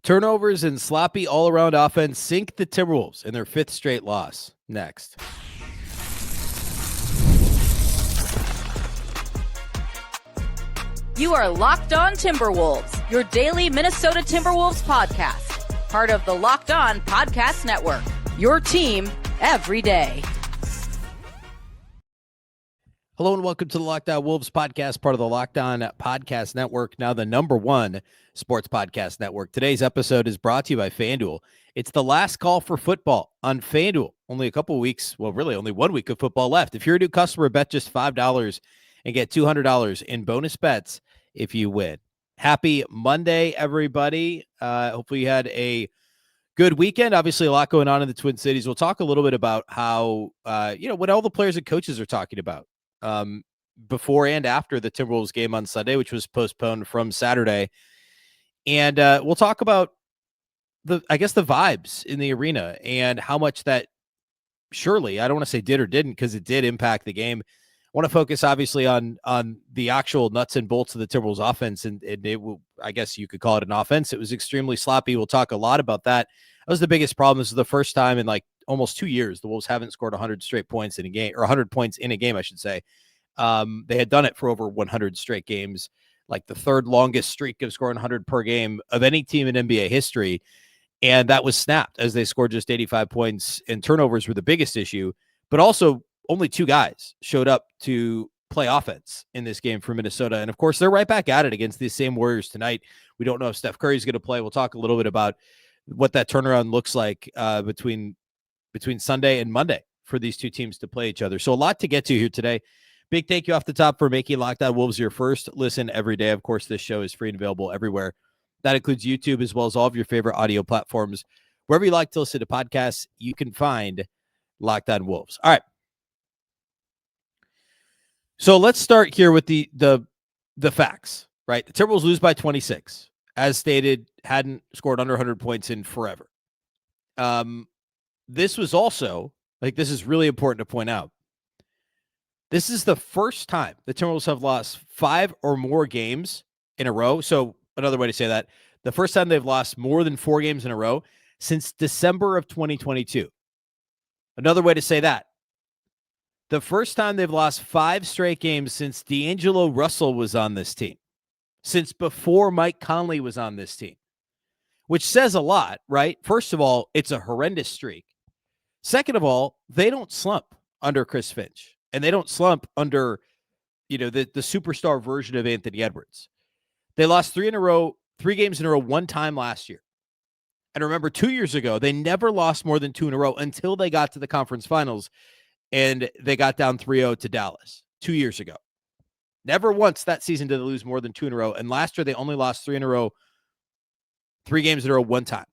Turnovers and sloppy all-around offense sink the Timberwolves in their fifth straight loss. Next. You are Locked On Timberwolves, your daily Minnesota Timberwolves podcast. Part of the Locked On Podcast Network, your team every day. Hello and welcome to the Locked On Wolves podcast, part of the Locked On Podcast Network, now the number one sports podcast network. Today's episode is brought to you by FanDuel. It's the last call for football on FanDuel. Only a couple weeks, well, really only 1 week of football left. If you're a new customer, bet just $5 and get $200 in bonus bets if you win. Happy Monday, everybody. Hopefully you had a good weekend. Obviously, a lot going on in the Twin Cities. We'll talk a little bit about how, what all the players and coaches are talking about before and after the Timberwolves game on Sunday, which was postponed from Saturday. And we'll talk about the vibes in the arena and how much that surely, I don't want to say did or didn't, because it did impact the game. I want to focus obviously on the actual nuts and bolts of the Timberwolves offense. And it will, I guess you could call it an offense. It was extremely sloppy. We'll talk a lot about that. That was the biggest problem. This is the first time in like almost 2 years the Wolves haven't scored 100 straight points in a game, or 100 points in a game, I should say. They had done it for over 100 straight games, like the third longest streak of scoring 100 per game of any team in NBA history. And that was snapped as they scored just 85 points, and turnovers were the biggest issue, but also only two guys showed up to play offense in this game for Minnesota. And of course, they're right back at it against these same Warriors tonight. We don't know if Steph Curry's going to play. We'll talk a little bit about what that turnaround looks like between Sunday and Monday for these two teams to play each other. So a lot to get to here today. Big thank you off the top for making Locked On Wolves your first listen every day. Of course, this show is free and available everywhere. That includes YouTube as well as all of your favorite audio platforms. Wherever you like to listen to podcasts, you can find Locked On Wolves. All right. So let's start here with the facts, right? The Timberwolves lose by 26. As stated, hadn't scored under 100 points in forever. This was also, this is really important to point out. This is the first time the Timberwolves have lost 5 or more games in a row. So another way to say that, the first time they've lost more than 4 games in a row since December of 2022. Another way to say that, the first time they've lost 5 straight games since D'Angelo Russell was on this team, since before Mike Conley was on this team, which says a lot, right? First of all, it's a horrendous streak. Second of all, they don't slump under Chris Finch, and they don't slump under, the superstar version of Anthony Edwards. They lost 3 games in a row one time last year. And remember, 2 years ago, they never lost more than 2 in a row until they got to the conference finals, and they got down 3-0 to Dallas 2 years ago. Never once that season did they lose more than 2 in a row. And last year, they only lost 3 games in a row one time.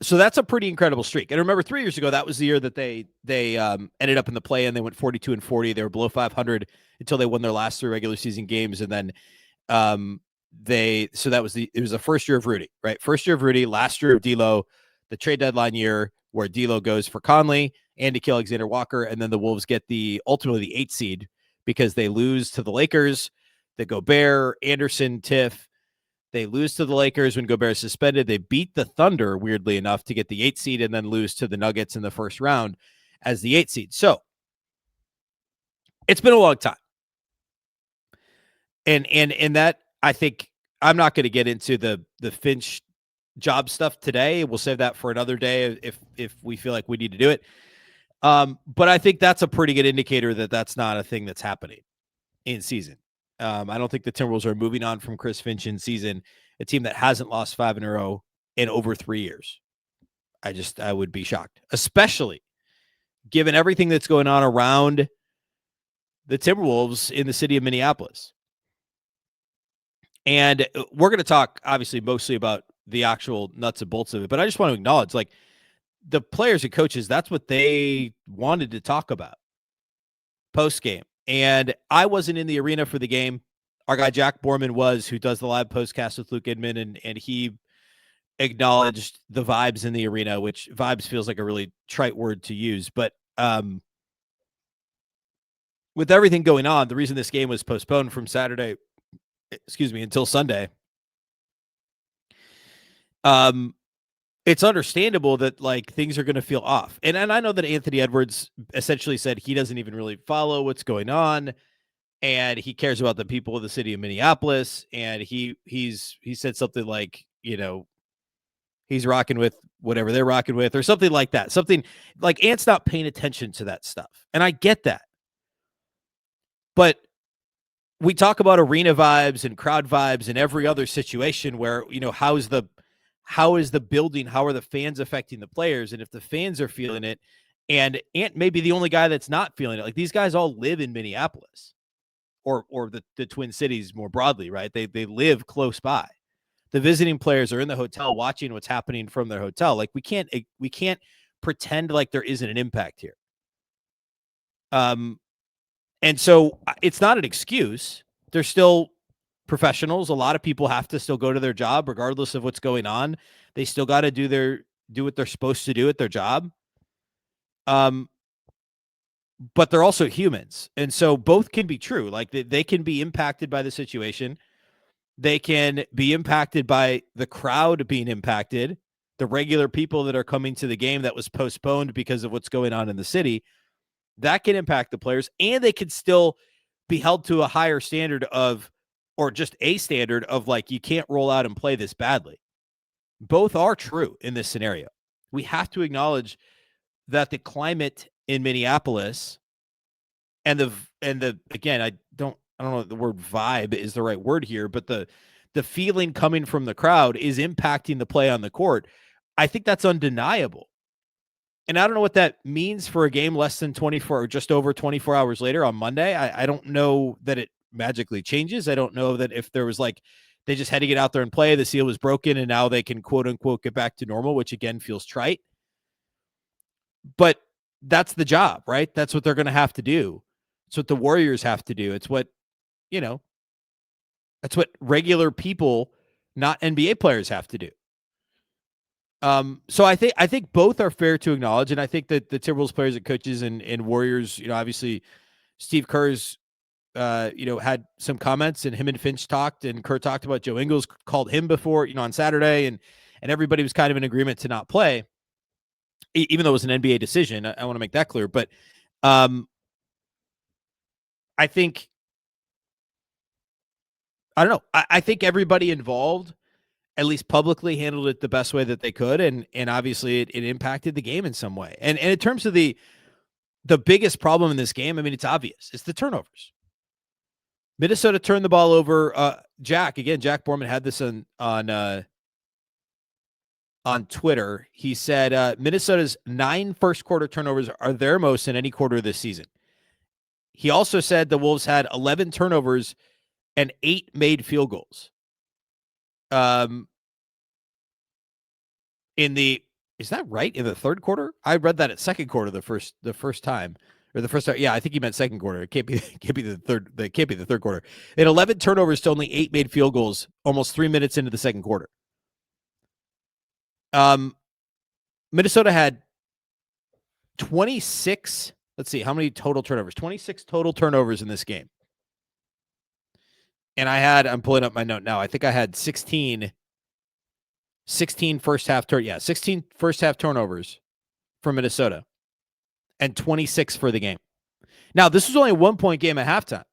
So that's a pretty incredible streak. And remember, 3 years ago, that was the year that they ended up in the play-in. They went 42-40. They were below 500 until they won their last 3 regular season games. And then it was the first year of Rudy, right? First year of Rudy, last year of D'Lo, the trade deadline year where D'Lo goes for Conley and to kill Alexander Walker. And then the Wolves get ultimately the 8th seed because they lose to the Lakers, the Gobert, Anderson, Tiff. They lose to the Lakers when Gobert is suspended. They beat the Thunder, weirdly enough, to get the 8th seed and then lose to the Nuggets in the first round as the 8th seed. So it's been a long time. And that, I think, I'm not going to get into the Finch job stuff today. We'll save that for another day if we feel like we need to do it. But I think that's a pretty good indicator that that's not a thing that's happening in season. I don't think the Timberwolves are moving on from Chris Finch in season, a team that hasn't lost 5 in a row in over 3 years. I would be shocked, especially given everything that's going on around the Timberwolves in the city of Minneapolis. And we're going to talk, obviously, mostly about the actual nuts and bolts of it. But I just want to acknowledge, the players and coaches, that's what they wanted to talk about post-game. And I wasn't in the arena for the game. Our guy Jack Borman was, who does the live postcast with Luke Inman, and he acknowledged the vibes in the arena, which vibes feels like a really trite word to use. But with everything going on, the reason this game was postponed from Saturday until Sunday. It's understandable that like things are going to feel off. And I know that Anthony Edwards essentially said he doesn't even really follow what's going on, and he cares about the people of the city of Minneapolis. And he said something like, he's rocking with whatever they're rocking with, or something like that. Something like Ant's not paying attention to that stuff. And I get that. But we talk about arena vibes and crowd vibes in every other situation where, how is the building, how are the fans affecting the players? And if the fans are feeling it, and Ant may be the only guy that's not feeling it, like these guys all live in Minneapolis or the Twin Cities more broadly, right? They live close by. The visiting players are in the hotel watching what's happening from their hotel. Like we can't pretend like there isn't an impact here. And so it's not an excuse. They're still professionals. A lot of people have to still go to their job regardless of what's going on. They still got to do what they're supposed to do at their job. But they're also humans. And so both can be true. Like they can be impacted by the situation. They can be impacted by the crowd being impacted, the regular people that are coming to the game that was postponed because of what's going on in the city. That can impact the players, and they can still be held to a higher standard of, or just a standard of like, you can't roll out and play this badly. Both are true in this scenario. We have to acknowledge that the climate in Minneapolis and the again, I don't know if the word vibe is the right word here, but the feeling coming from the crowd is impacting the play on the court. I think that's undeniable. And I don't know what that means for a game less than 24 or just over 24 hours later on Monday. I don't know that it magically changes. I don't know that if there was like, they just had to get out there and play, the seal was broken, and now they can quote unquote get back to normal, which again feels trite. But that's the job, right? That's what they're going to have to do. It's what the Warriors have to do. It's what, that's what regular people, not NBA players, have to do. So I think both are fair to acknowledge, and I think that the Timberwolves players and coaches and Warriors, obviously Steve Kerr's, had some comments, and him and Finch talked, and Kerr talked about Joe Ingles, called him before, on Saturday, and everybody was kind of in agreement to not play, even though it was an NBA decision. I want to make that clear, but I think, I don't know. I think everybody involved, at least publicly, handled it the best way that they could. And obviously it impacted the game in some way. And in terms of the biggest problem in this game, I mean, it's obvious. It's the turnovers. Minnesota turned the ball over. Jack Borman had this on Twitter. He said, Minnesota's 9 first quarter turnovers are their most in any quarter this season. He also said the Wolves had 11 turnovers and 8 made field goals. Is that right? In the third quarter? I read that at second quarter the first time. Or the first time. Yeah, I think he meant second quarter. It can't be the third. It can't be the third quarter. They had 11 turnovers to only 8 made field goals almost 3 minutes into the second quarter. Minnesota had 26. Let's see, how many total turnovers? 26 total turnovers in this game. And I'm pulling up my note now. I think I had 16 first half 16 first half turnovers for Minnesota and 26 for the game. Now, this was only a 1-point game at halftime.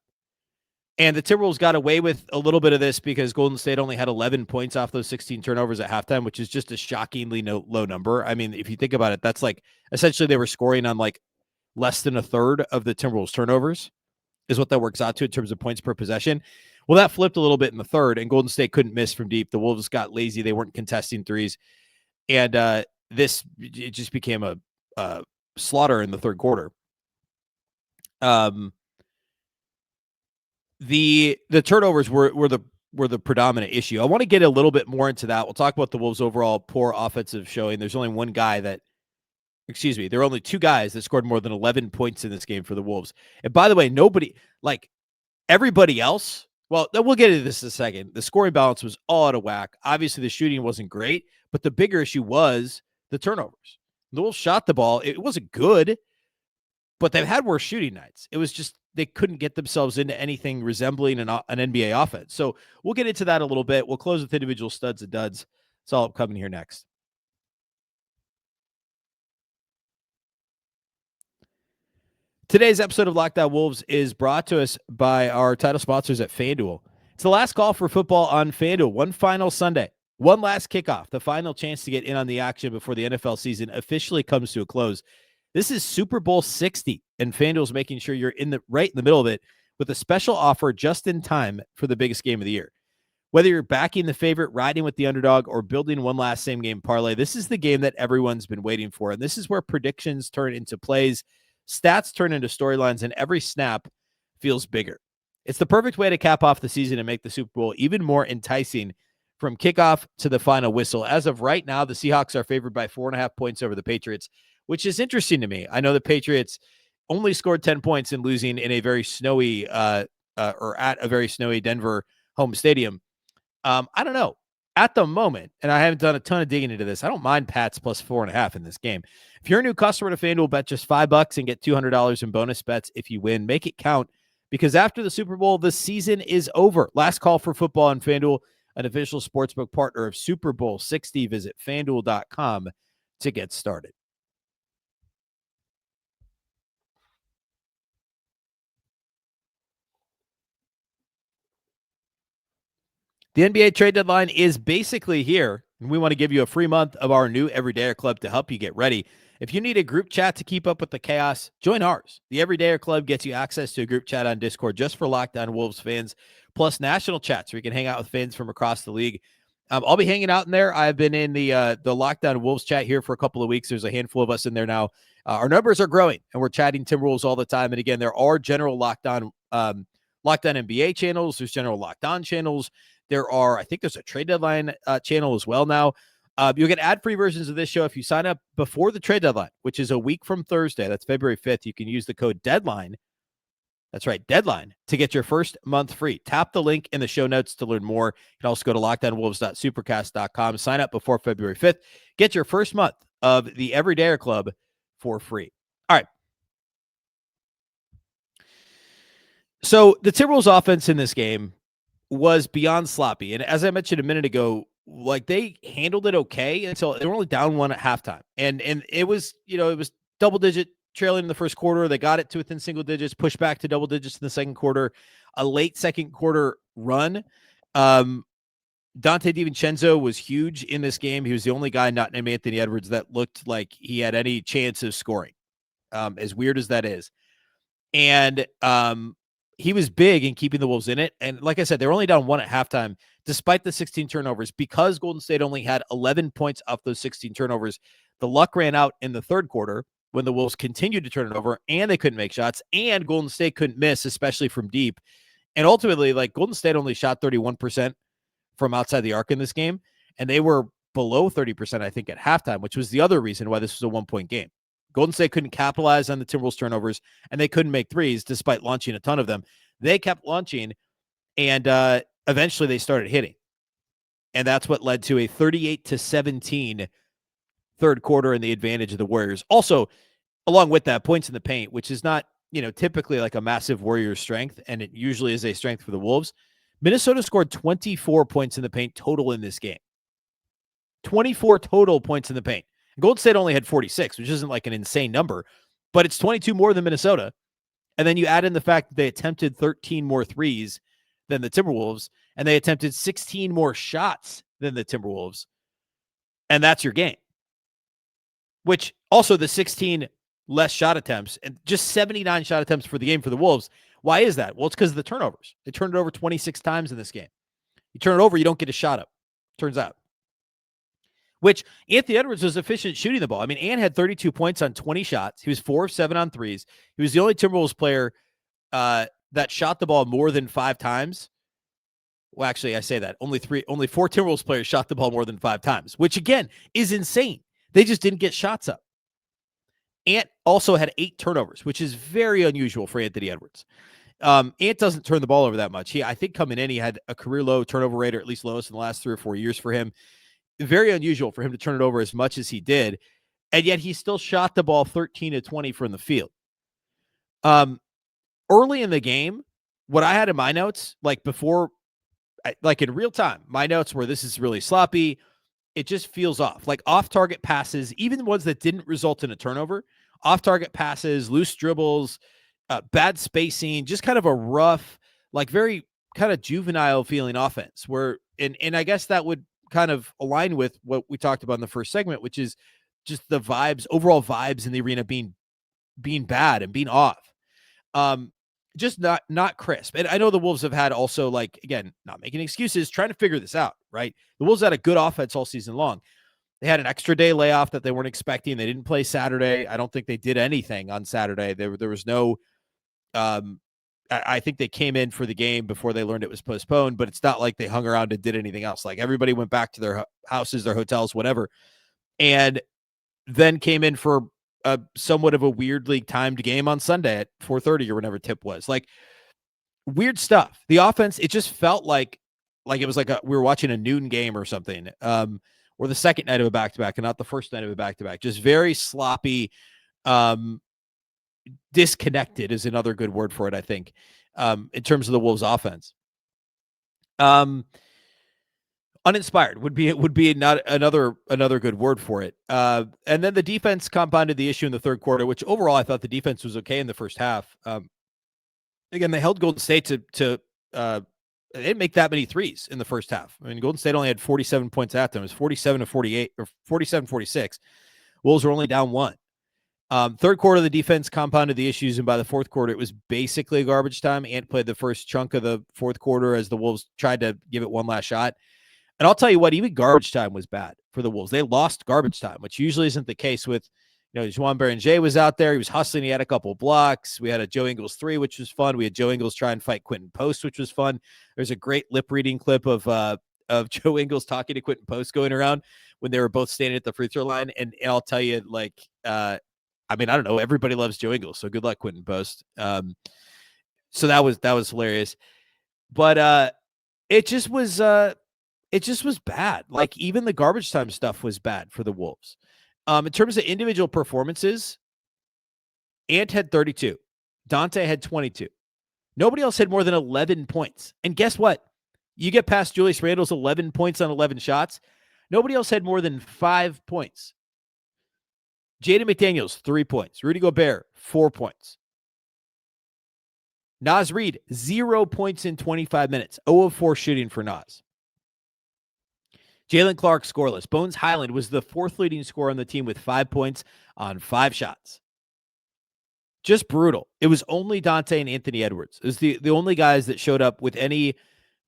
And the Timberwolves got away with a little bit of this because Golden State only had 11 points off those 16 turnovers at halftime, which is just a shockingly low number. I mean, if you think about it, that's like essentially they were scoring on like less than a third of the Timberwolves turnovers is what that works out to in terms of points per possession. Well, that flipped a little bit in the third, and Golden State couldn't miss from deep. The Wolves got lazy. They weren't contesting threes. And it just became a slaughter in the third quarter. The turnovers were the predominant issue. I want to get a little bit more into that. We'll talk about the Wolves' overall poor offensive showing. There's only there were only 2 guys that scored more than 11 points in this game for the Wolves. And by the way, everybody else, well, we'll get into this in a second. The scoring balance was all out of whack. Obviously, the shooting wasn't great, but the bigger issue was the turnovers. The Wolves shot the ball. It wasn't good, but they've had worse shooting nights. It was just they couldn't get themselves into anything resembling an NBA offense. So we'll get into that a little bit. We'll close with individual studs and duds. It's all upcoming here next. Today's episode of Locked On Wolves is brought to us by our title sponsors at FanDuel. It's the last call for football on FanDuel. One final Sunday, one last kickoff, the final chance to get in on the action before the NFL season officially comes to a close. This is Super Bowl 60, and FanDuel's making sure you're right in the middle of it with a special offer just in time for the biggest game of the year. Whether you're backing the favorite, riding with the underdog, or building one last same-game parlay, this is the game that everyone's been waiting for, and this is where predictions turn into plays, stats turn into storylines, and every snap feels bigger. It's the perfect way to cap off the season and make the Super Bowl even more enticing from kickoff to the final whistle. As of right now, the Seahawks are favored by 4.5 points over the Patriots, which is interesting to me. I know the Patriots only scored 10 points in losing in a very snowy or at a very snowy Denver home stadium. I don't know. At the moment, and I haven't done a ton of digging into this, I don't mind Pats plus 4.5 in this game. If you're a new customer to FanDuel, bet just $5 and get $200 in bonus bets if you win. Make it count, because after the Super Bowl, the season is over. Last call for football on FanDuel, an official sportsbook partner of Super Bowl 60. Visit FanDuel.com to get started. The NBA trade deadline is basically here, and we want to give you a free month of our new Everydayer Club to help you get ready. If you need a group chat to keep up with the chaos, join ours. The Everydayer Club gets you access to a group chat on Discord just for Locked On Wolves fans, plus national chats where you can hang out with fans from across the league. I'll be hanging out in there. I've been in the Locked On Wolves chat here for a couple of weeks. There's a handful of us in there now. Our numbers are growing, and we're chatting Timberwolves all the time. And again, there are general Locked On NBA channels. There's general Locked On channels. I think there's a trade deadline channel as well now. You'll get ad-free versions of this show if you sign up before the trade deadline, which is a week from Thursday. That's February 5th. You can use the code DEADLINE. That's right, DEADLINE, to get your first month free. Tap the link in the show notes to learn more. You can also go to lockedonwolves.supercast.com. Sign up before February 5th. Get your first month of the Everydayer Club for free. All right. So the Timberwolves offense in this game was beyond sloppy. And as I mentioned a minute ago, like, they handled it okay until they were only down one at halftime. And it was, it was double digit trailing in the first quarter. They got it to within single digits, pushed back to double digits in the second quarter, a late second quarter run. Dante DiVincenzo was huge in this game. He was the only guy not named Anthony Edwards that looked like he had any chance of scoring, as weird as that is. And he was big in keeping the Wolves in it. And like I said, they were only down one at halftime, despite the 16 turnovers, because Golden State only had 11 points off those 16 turnovers. The luck ran out in the third quarter when the Wolves continued to turn it over, and they couldn't make shots, and Golden State couldn't miss, especially from deep. And ultimately, like, Golden State only shot 31% from outside the arc in this game, and they were below 30%, I think, at halftime, which was the other reason why this was a one-point game. Golden State couldn't capitalize on the Timberwolves turnovers, and they couldn't make threes despite launching a ton of them. They kept launching, and eventually they started hitting. And that's what led to a 38-17 third quarter and the advantage of the Warriors. Also, along with that, points in the paint, which is not, typically like a massive Warriors strength, and it usually is a strength for the Wolves. Minnesota scored 24 points in the paint total in this game. 24 total points in the paint. Golden State only had 46, which isn't like an insane number, but it's 22 more than Minnesota. And then you add in the fact that they attempted 13 more threes than the Timberwolves, and they attempted 16 more shots than the Timberwolves. And that's your game. Which also the 16 less shot attempts and just 79 shot attempts for the game for the Wolves. Why is that? Well, it's because of the turnovers. They turned it over 26 times in this game. You turn it over, you don't get a shot up, turns out. Which Anthony Edwards was efficient shooting the ball. I mean, Ant had 32 points on 20 shots. He was 4 of 7 on threes. He was the only Timberwolves player that shot the ball more than 5 times. Well, actually, I say that. Only 4 Timberwolves players shot the ball more than 5 times, which, again, is insane. They just didn't get shots up. Ant also had 8 turnovers, which is very unusual for Anthony Edwards. Ant doesn't turn the ball over that much. I think coming in, he had a career low turnover rate, or at least lowest in the last 3 or 4 years for him. Very unusual for him to turn it over as much as he did, and yet he still shot the ball 13 to 20 from the field. early in the game, what I had in my notes, like before, like in real time, my notes were this is really sloppy. It just feels off. Like off-target passes, even the ones that didn't result in a turnover, off-target passes, loose dribbles, bad spacing, just kind of a rough, like very kind of juvenile feeling offense where, and I guess that would kind of align with what we talked about in the first segment, which is just the vibes, overall vibes in the arena being bad and being off. Um, just not crisp. And I know the Wolves have had also, like, again, not making excuses, trying to figure this out, right? The Wolves had a good offense all season long. They had an extra day layoff that they weren't expecting. They didn't play Saturday. I don't think they did anything on Saturday. There was no I think they came in for the game before they learned it was postponed, but it's not like they hung around and did anything else. Like everybody went back to their houses, their hotels, whatever, and then came in for a somewhat of a weirdly timed game on Sunday at 4:30 or whenever tip was. Like weird stuff. The offense, it just felt like it was like we were watching a noon game or something, or the second night of a back-to-back and not the first night of a back-to-back. Just very sloppy, disconnected is another good word for it, I think, in terms of the Wolves offense. Uninspired would be not another good word for it. And then the defense compounded the issue in the third quarter, which overall I thought the defense was okay in the first half. Again, they held Golden State to they didn't make that many threes in the first half. I mean, Golden State only had 47 points at them. It was 47-48 or 47-46. Wolves were only down one. Third quarter, the defense compounded the issues, and by the fourth quarter, it was basically garbage time. Ant played the first chunk of the fourth quarter as the Wolves tried to give it one last shot. And I'll tell you what, even garbage time was bad for the Wolves. They lost garbage time, which usually isn't the case with, Juan Berenger was out there. He was hustling. He had a couple of blocks. We had a Joe Ingles 3, which was fun. We had Joe Ingles try and fight Quentin Post, which was fun. There's a great lip reading clip of Joe Ingles talking to Quentin Post going around when they were both standing at the free throw line. And I'll tell you, I don't know. Everybody loves Joe Ingles, so good luck, Quentin Post. So that was hilarious. But it just was bad. Like even the garbage time stuff was bad for the Wolves. In terms of individual performances, Ant had 32. Dante had 22. Nobody else had more than 11 points. And guess what? You get past Julius Randle's 11 points on 11 shots. Nobody else had more than 5 points. Jaden McDaniels, 3 points. Rudy Gobert, 4 points. Naz Reid, 0 points in 25 minutes. 0 of 4 shooting for Naz. Jalen Clark, scoreless. Bones Highland was the fourth leading scorer on the team with 5 points on 5 shots. Just brutal. It was only Dante and Anthony Edwards. It was the only guys that showed up with any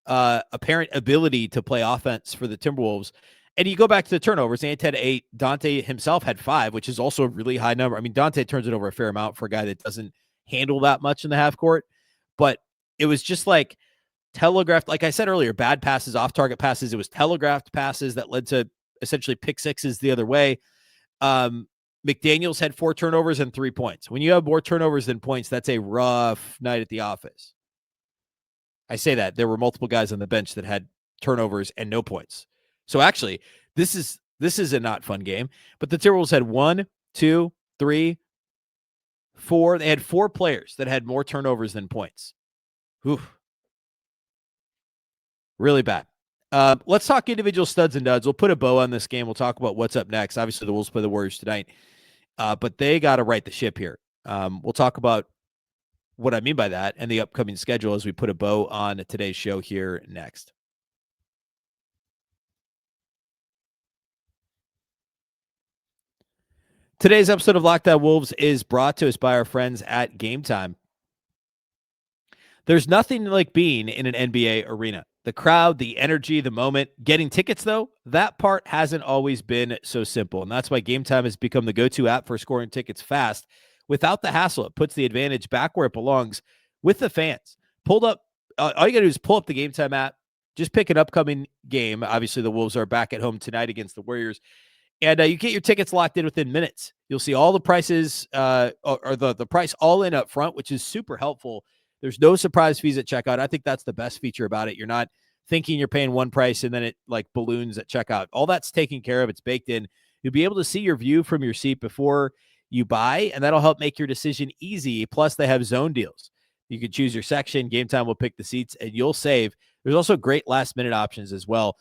apparent ability to play offense for the Timberwolves. And you go back to the turnovers. Ant had 8. Dante himself had 5, which is also a really high number. I mean, Dante turns it over a fair amount for a guy that doesn't handle that much in the half court. But it was just like telegraphed, like I said earlier, bad passes, off-target passes. It was telegraphed passes that led to essentially pick sixes the other way. McDaniels had 4 turnovers and 3 points. When you have more turnovers than points, that's a rough night at the office. I say that. There were multiple guys on the bench that had turnovers and no points. So actually, this is a not fun game. But the Timberwolves had 1, 2, 3, 4. They had 4 players that had more turnovers than points. Oof. Really bad. Let's talk individual studs and duds. We'll put a bow on this game. We'll talk about what's up next. Obviously, the Wolves play the Warriors tonight, but they got to right the ship here. We'll talk about what I mean by that and the upcoming schedule as we put a bow on today's show here next. Today's episode of Locked On Wolves is brought to us by our friends at Gametime. There's nothing like being in an NBA arena. The crowd, the energy, the moment. Getting tickets, though, that part hasn't always been so simple. And that's why Gametime has become the go-to app for scoring tickets fast without the hassle. It puts the advantage back where it belongs with the fans. All you got to do is pull up the Gametime app, just pick an upcoming game. Obviously, the Wolves are back at home tonight against the Warriors. And you get your tickets locked in within minutes. You'll see all the prices or the price all in up front, which is super helpful. There's no surprise fees at checkout. I think that's the best feature about it. You're not thinking you're paying one price and then it like balloons at checkout. All that's taken care of. It's baked in. You'll be able to see your view from your seat before you buy, and that'll help make your decision easy. Plus, they have zone deals. You can choose your section. Game Time will pick the seats, and you'll save. There's also great last-minute options as well.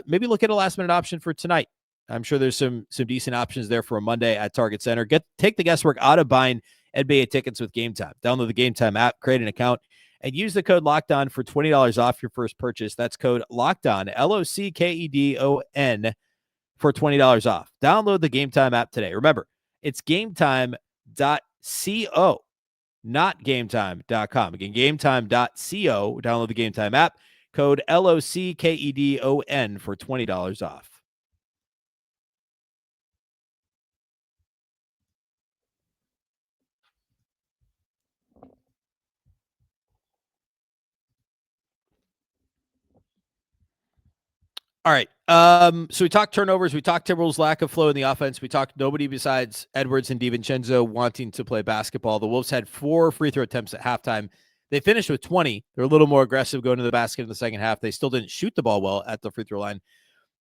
Maybe look at a last-minute option for tonight. I'm sure there's some decent options there for a Monday at Target Center. Take the guesswork out of buying NBA tickets with Game Time. Download the Game Time app, create an account, and use the code LOCKEDON for $20 off your first purchase. That's code LOCKEDON, LOCKEDON, for $20 off. Download the Game Time app today. Remember, it's gametime.co, not gametime.com. Again, gametime.co. Download the Game Time app. Code LOCKEDON for $20 off. All right. So we talked turnovers. We talked Timberwolves' lack of flow in the offense. We talked nobody besides Edwards and DiVincenzo wanting to play basketball. The Wolves had 4 free throw attempts at halftime. They finished with 20. They're a little more aggressive going to the basket in the second half. They still didn't shoot the ball well at the free throw line.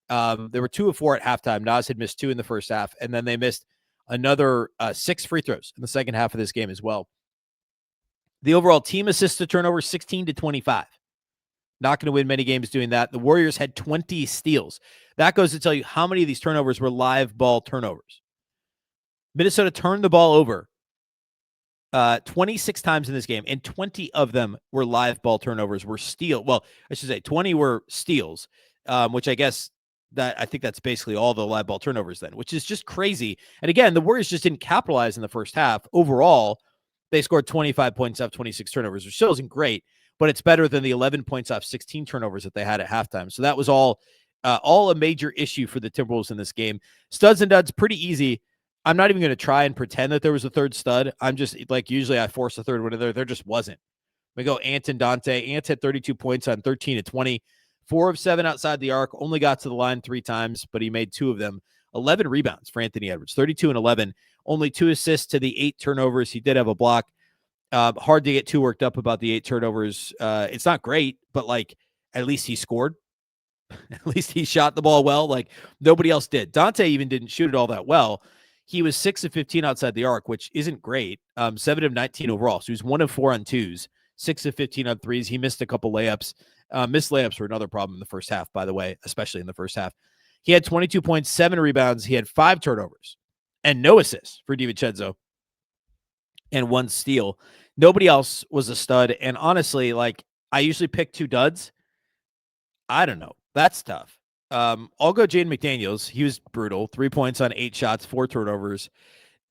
They were 2 of 4 at halftime. Nas had missed 2 in the first half, and then they missed another 6 free throws in the second half of this game as well. The overall team assists to turnover 16-25. Not going to win many games doing that. The Warriors had 20 steals. That goes to tell you how many of these turnovers were live ball turnovers. Minnesota turned the ball over 26 times in this game, and 20 of them were live ball turnovers, were steal. Well, I should say 20 were steals, which I think that's basically all the live ball turnovers then, which is just crazy. And again, the Warriors just didn't capitalize in the first half. Overall, they scored 25 points off 26 turnovers, which still isn't great, but it's better than the 11 points off 16 turnovers that they had at halftime. So that was all a major issue for the Timberwolves in this game. Studs and duds, pretty easy. I'm not even going to try and pretend that there was a third stud. I'm just like, usually I force a third one in there. There just wasn't. We go Ant and Dante. Ant had 32 points on 13 of 20, 4 of 7 outside the arc, only got to the line 3 times, but he made 2 of them. 11 rebounds for Anthony Edwards, 32 and 11, only 2 assists to the 8 turnovers. He did have a block. Hard to get too worked up about the 8 turnovers. It's not great, but like, at least he scored. At least he shot the ball well. Like, nobody else did. Dante even didn't shoot it all that well. He was 6 of 15 outside the arc, which isn't great. 7 of 19 overall. So he was 1 of 4 on 2s, 6 of 15 on 3s. He missed a couple layups. Missed layups were another problem in the first half, by the way, especially in the first half. He had 22 points, 7 rebounds. He had 5 turnovers and no assists for DiVincenzo and 1 steal. Nobody else was a stud. And honestly, like, I usually pick 2 duds. I don't know. That's tough. I'll go Jaden McDaniels. He was brutal. 3 points on 8 shots, 4 turnovers.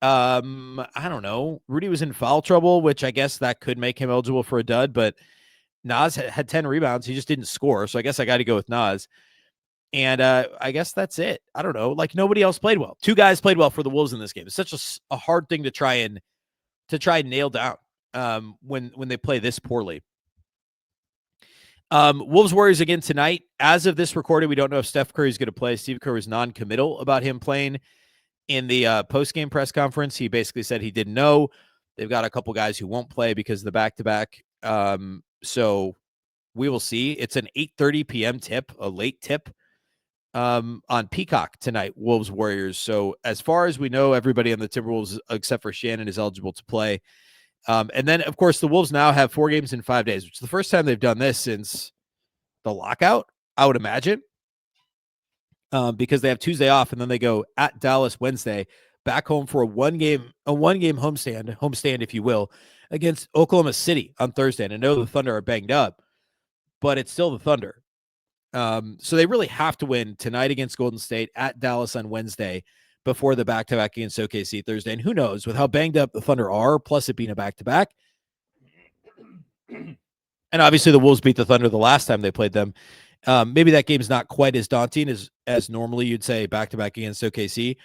I don't know. Rudy was in foul trouble, which I guess that could make him eligible for a dud, but Nas had 10 rebounds. He just didn't score. So I guess I got to go with Nas. And I guess that's it. I don't know. Like, nobody else played well. 2 guys played well for the Wolves in this game. It's such a hard thing to try and nail down when they play this poorly. Wolves Warriors again tonight. As of this recording, we don't know if Steph Curry is going to play. Steve Kerr was non-committal about him playing in the post-game press conference. He basically said he didn't know. They've got a couple guys who won't play because of the back-to-back. So we will see. It's an 8:30 p.m. tip, a late tip on Peacock tonight, Wolves Warriors. So as far as we know, everybody on the Timberwolves except for Shannon is eligible to play. And then, of course, the Wolves now have 4 games in 5 days, which is the first time they've done this since the lockout, I would imagine, because they have Tuesday off and then they go at Dallas Wednesday, back home for a one-game homestand, if you will, against Oklahoma City on Thursday. And I know the Thunder are banged up, but it's still the Thunder. So they really have to win tonight against Golden State, at Dallas on Wednesday, before the back-to-back against OKC Thursday. And who knows, with how banged up the Thunder are, plus it being a back-to-back. And obviously the Wolves beat the Thunder the last time they played them. Maybe that game's not quite as daunting as normally you'd say back-to-back against OKC.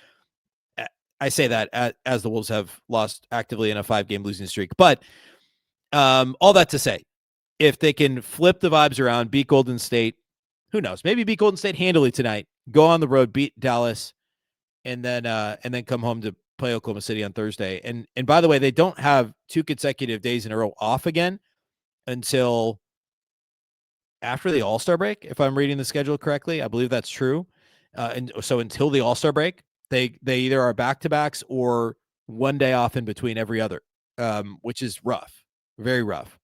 I say that as the Wolves have lost actively in a 5-game losing streak. But all that to say, if they can flip the vibes around, beat Golden State, who knows? Maybe beat Golden State handily tonight, go on the road, beat Dallas, and then come home to play Oklahoma City on Thursday. And by the way, they don't have 2 consecutive days in a row off again until after the All-Star break, if I'm reading the schedule correctly. I believe that's true. And so until the All-Star break, they either are back-to-backs or 1 day off in between every other, which is rough, very rough.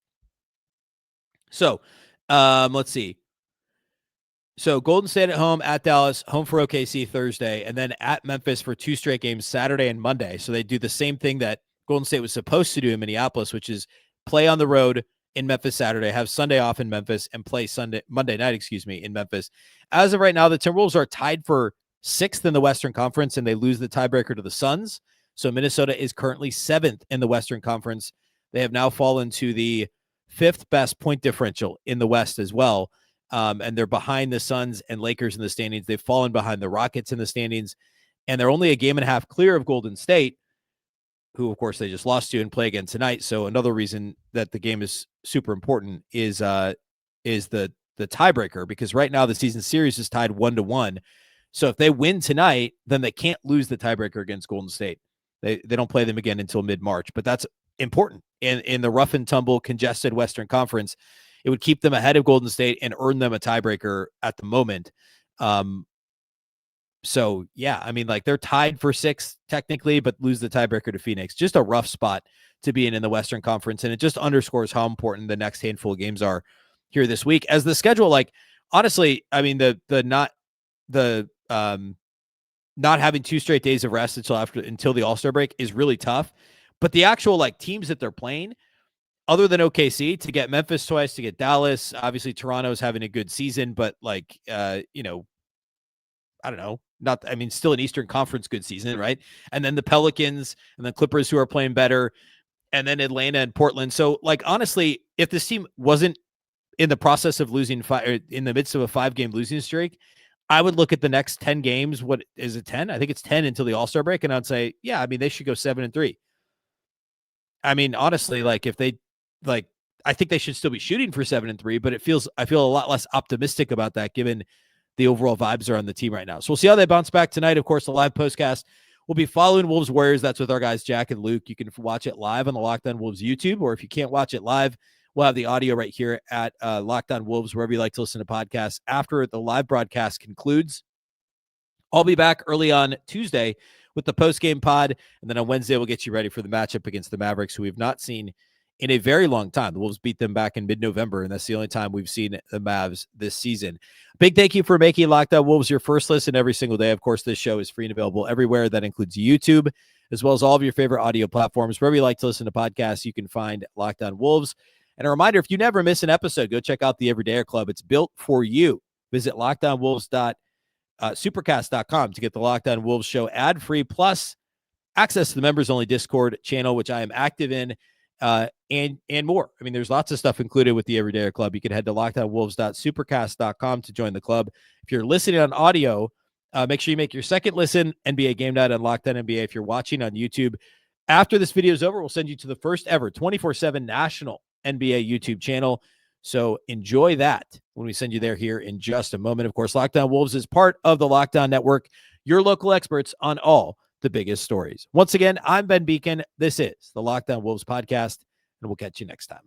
So, let's see. So Golden State at home, at Dallas, home for OKC Thursday, and then at Memphis for 2 straight games Saturday and Monday. So they do the same thing that Golden State was supposed to do in Minneapolis, which is play on the road in Memphis Saturday, have Sunday off in Memphis, and play Monday night, in Memphis. As of right now, the Timberwolves are tied for 6th in the Western Conference, and they lose the tiebreaker to the Suns. So Minnesota is currently 7th in the Western Conference. They have now fallen to the 5th best point differential in the West as well. And they're behind the Suns and Lakers in the standings. They've fallen behind the Rockets in the standings, and they're only a game and a half clear of Golden State, who, of course, they just lost to and play again tonight. So another reason that the game is super important is the tiebreaker, because right now the season series is tied 1-1. So if they win tonight, then they can't lose the tiebreaker against Golden State. They don't play them again until mid-March, but that's important in the rough and tumble, congested Western Conference. It would keep them ahead of Golden State and earn them a tiebreaker at the moment. So, yeah, I mean, like, they're tied for 6th technically, but lose the tiebreaker to Phoenix. Just a rough spot to be in the Western Conference, and it just underscores how important the next handful of games are here this week. As the schedule, like, honestly, I mean, not having 2 straight days of rest until the All-Star break is really tough. But the actual, like, teams that they're playing, other than OKC, to get Memphis twice, to get Dallas, obviously Toronto's having a good season, but like, I don't know, still an Eastern Conference good season, right? And then the Pelicans and the Clippers, who are playing better, and then Atlanta and Portland. So, like, honestly, if this team wasn't in the process of losing in the midst of a 5-game losing streak, I would look at the next 10 games. What is it, 10? I think it's 10 until the All-Star break. And I'd say, yeah, I mean, they should go 7-3. I mean, honestly, like, if they, like, I think they should still be shooting for 7-3, but I feel a lot less optimistic about that given the overall vibes are on the team right now. So we'll see how they bounce back tonight. Of course, the live postcast will be following Wolves Warriors. That's with our guys, Jack and Luke. You can watch it live on the Locked On Wolves YouTube, or if you can't watch it live, we'll have the audio right here at Locked On Wolves, wherever you like to listen to podcasts. After the live broadcast concludes, I'll be back early on Tuesday with the post-game pod, and then on Wednesday, we'll get you ready for the matchup against the Mavericks, who we've not seen in a very long time. The Wolves beat them back in mid-November, and that's the only time we've seen the Mavs this season. Big thank you for making Locked On Wolves your first listen every single day. Of course, this show is free and available everywhere. That includes YouTube, as well as all of your favorite audio platforms. Wherever you like to listen to podcasts, you can find Locked On Wolves. And a reminder, if you never miss an episode, go check out the Everydayer Club. It's built for you. Visit LockedOnWolves.supercast.com to get the Locked On Wolves show ad-free, plus access to the members-only Discord channel, which I am active in, and more. I mean, there's lots of stuff included with the Everydayer Club. You can head to LockedOnWolves.supercast.com to join the club. If you're listening on audio, make sure you make your second listen NBA Game Night on Locked On NBA. If you're watching on YouTube, after this video is over, we'll send you to the first ever 24/7 national NBA YouTube channel. So enjoy that when we send you there here in just a moment. Of course, Locked On Wolves is part of the Locked On Network, your local experts on all the biggest stories. Once again, I'm Ben Beecken. This is the Locked On Wolves podcast, and we'll catch you next time.